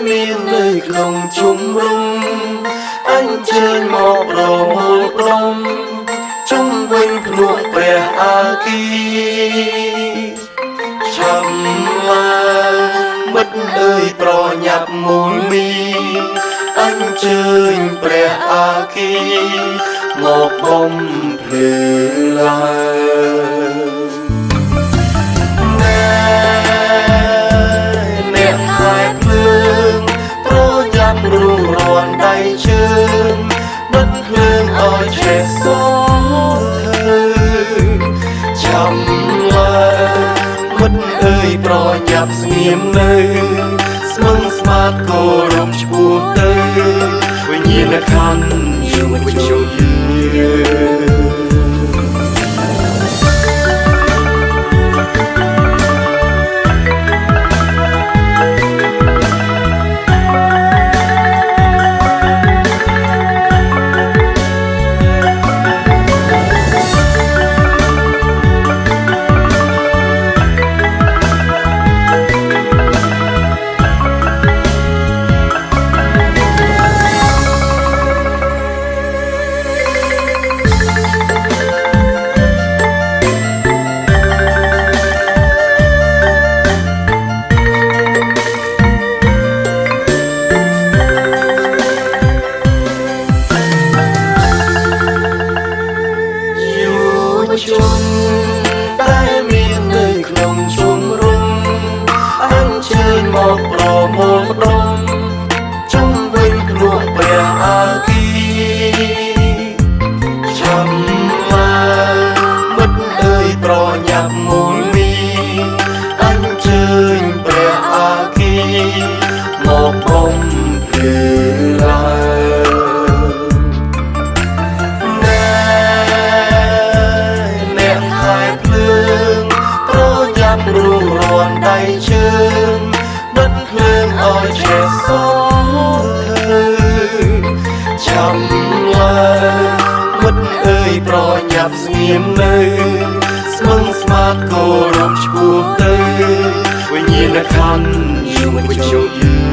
មាននៅក្នុងជុំរុំអញ្ជើញមកប្រមូលព្រមជុំវិញភ្នក់ព្រះអាគីឆាំឡាមិត្តអើយប្រញាប់មូលមីអញ្ជើញព្រះអាគីមកបំភ្លឺឡើងរួងរាន់ដៃជើងដុតភ្លើងឲ្យឆេះសូរចាំឡើងមិត្តអើយប្រញាប់ស្ងៀមនៅស្មឹងស្មាតគោរពឈ្មោះទៅវិញ្ញាណខន្ធយុវជនជនដែលមាននៅក្នុងជុំរុំអញ្ជើញមកប្រមូលផ្ដុំជុំវិញភ្នក់ព្រះអាគីចាំឡើងមិត្តអើយប្រញាប់មូលមីអញ្ជើញព្រះអាគីមកបំភ្លឺឡើងរួងរាន់ដៃជើងដុតភ្លើងឲ្យឆេះសូរចាំឡើងមិត្តអើយប្រញាប់ស្ងៀមនៅស្មឹងស្មាតគោរពឈ្មោះទៅវិញ្ញាណខន្ធយុវជន